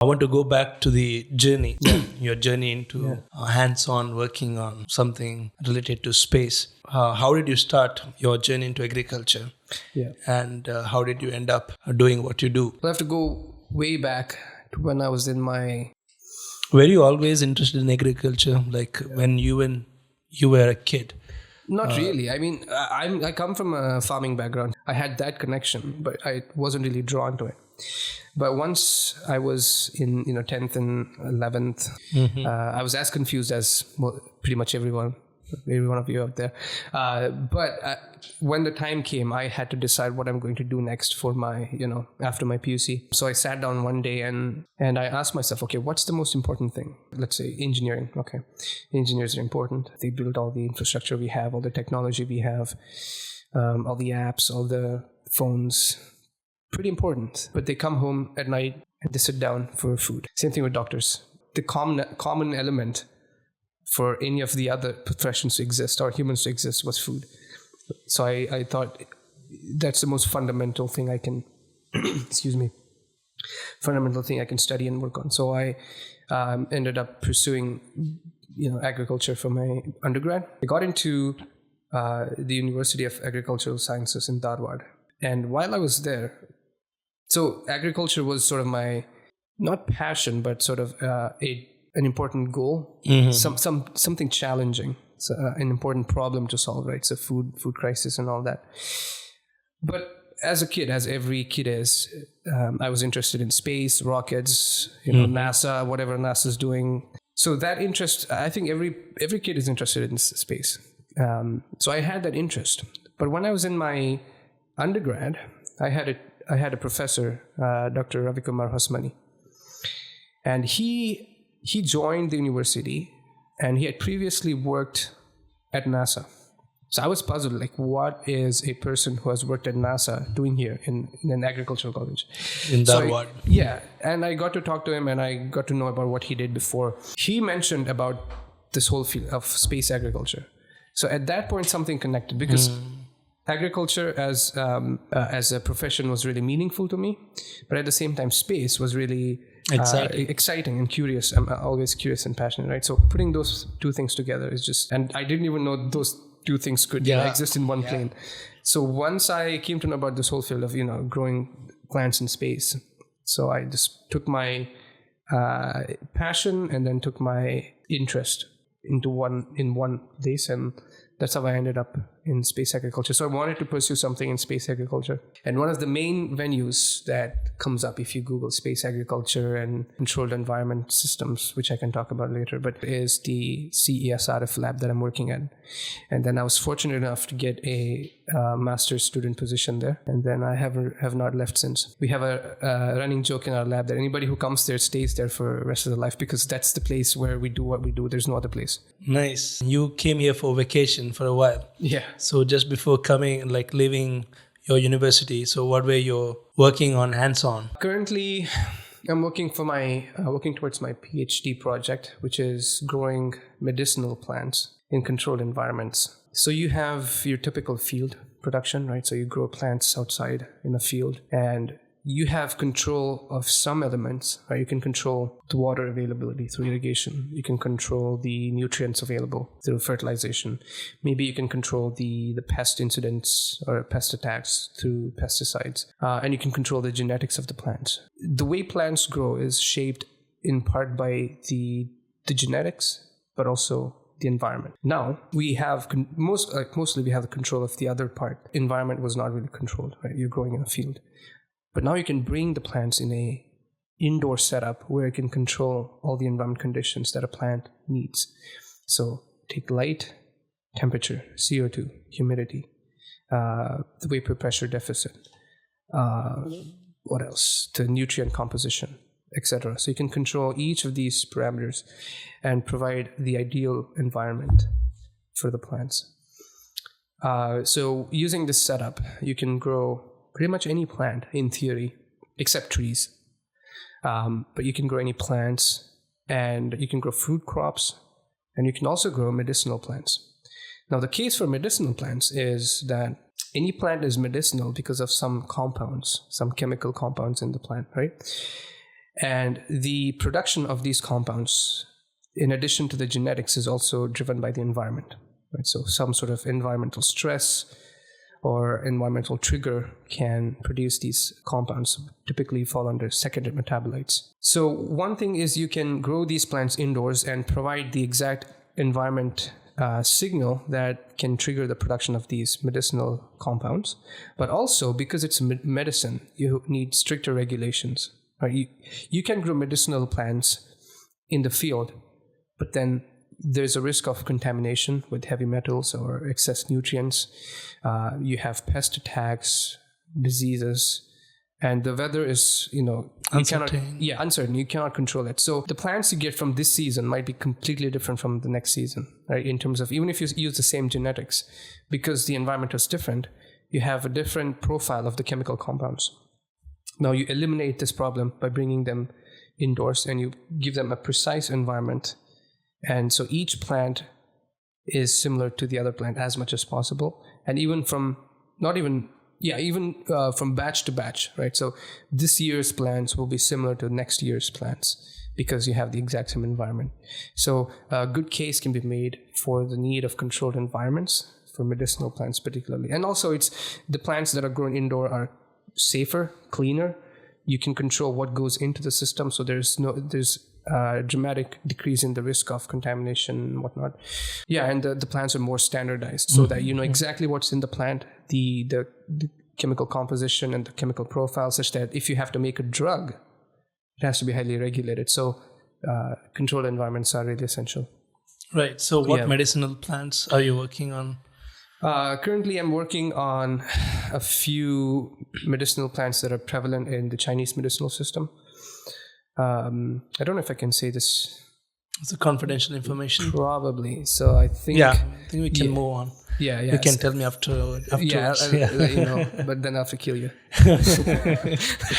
I want to go back to the journey, your journey into hands-on working on something related to space. How did you start your journey into agriculture? Yeah. And how did you end up doing what you do? I have to go way back to when I was in my... Were you always interested in agriculture, like when you were a kid? Not really. I mean, I come from a farming background. I had that connection, but I wasn't really drawn to it. But once I was in 10th and 11th, I was as confused as pretty much every one of you out there. But when the time came, I had to decide what I'm going to do next for my, after my PUC. So I sat down one day and I asked myself, okay, what's the most important thing? Let's say engineering. Okay, engineers are important. They build all the infrastructure we have, all the technology we have, all the apps, all the phones. Pretty important. But they come home at night and they sit down for food. Same thing with doctors. The common element for any of the other professions to exist or humans to exist was food. So I thought that's the most fundamental thing I can, fundamental thing I can study and work on. So I ended up pursuing, agriculture for my undergrad. I got into the University of Agricultural Sciences in Dharwad. And while I was there, so agriculture was sort of my, not passion, but sort of an important goal, something challenging, so, an important problem to solve, right? So food crisis and all that. But as a kid, as every kid is, I was interested in space, rockets, NASA, whatever NASA's doing. So that interest, I think every kid is interested in space. So I had that interest. But when I was in my undergrad, I had a professor, Dr. Ravikumar Hasmani, and he joined the university, and he had previously worked at NASA. So I was puzzled, like, what is a person who has worked at NASA doing here in an agricultural college? In Dharwad. And I got to talk to him, and I got to know about what he did before. He mentioned about this whole field of space agriculture. So at that point, something connected, because agriculture as a profession was really meaningful to me, but at the same time, space was really exciting and curious. I'm always curious and passionate, right? So putting those two things together is just, and I didn't even know those two things could exist in one plane. So once I came to know about this whole field of growing plants in space, so I just took my passion and then took my interest in one place, and that's how I ended up in space agriculture. So I wanted to pursue something in space agriculture. And one of the main venues that comes up if you Google space agriculture and controlled environment systems, which I can talk about later, but is the CESRF lab that I'm working at. And then I was fortunate enough to get a master's student position there. And then I have not left since. We have a running joke in our lab that anybody who comes there stays there for the rest of their life, because that's the place where we do what we do. There's no other place. Nice. You came here for vacation for a while. Yeah. So just before coming, like leaving your university, so what were you working on hands-on? Currently, I'm working towards my PhD project, which is growing medicinal plants in controlled environments. So you have your typical field production, right? So you grow plants outside in a field, and you have control of some elements, right? You can control the water availability through irrigation. You can control the nutrients available through fertilization. Maybe you can control the pest incidents or pest attacks through pesticides. And you can control the genetics of the plants. The way plants grow is shaped in part by the genetics, but also the environment. Now we have mostly we have the control of the other part. Environment was not really controlled, right? You're growing in a field. But now you can bring the plants in a indoor setup where it can control all the environment conditions that a plant needs. So take light, temperature, CO2, humidity, the vapor pressure deficit, what else? The nutrient composition, etc. So you can control each of these parameters and provide the ideal environment for the plants. So using this setup, you can grow pretty much any plant in theory, except trees. But you can grow any plants, and you can grow fruit crops, and you can also grow medicinal plants. Now, the case for medicinal plants is that any plant is medicinal because of some compounds, some chemical compounds in the plant, right? And the production of these compounds, in addition to the genetics, is also driven by the environment. Right? So some sort of environmental stress or environmental trigger can produce these compounds, typically fall under secondary metabolites. So one thing is you can grow these plants indoors and provide the exact environment signal that can trigger the production of these medicinal compounds. But also, because it's medicine, you need stricter regulations. Right? You can grow medicinal plants in the field, but then there's a risk of contamination with heavy metals or excess nutrients. You have pest attacks, diseases, and the weather is, uncertain. You cannot control it. So the plants you get from this season might be completely different from the next season, right? In terms of, even if you use the same genetics, because the environment is different, you have a different profile of the chemical compounds. Now you eliminate this problem by bringing them indoors and you give them a precise environment. And so each plant is similar to the other plant as much as possible. And even from from batch to batch, right? So this year's plants will be similar to next year's plants because you have the exact same environment. So a good case can be made for the need of controlled environments for medicinal plants particularly. And also the plants that are grown indoor are safer, cleaner. You can control what goes into the system. So there's dramatic decrease in the risk of contamination and whatnot. Yeah, and the plants are more standardized so that you know exactly what's in the plant, the chemical composition and the chemical profile, such that if you have to make a drug, it has to be highly regulated. So controlled environments are really essential. Right. So what medicinal plants are you working on? Currently, I'm working on a few medicinal plants that are prevalent in the Chinese medicinal system. I don't know if I can say this. It's a confidential information. Probably. So I think we can move on. Yeah. You can tell me afterwards. I'll let you know, but then I have to kill you.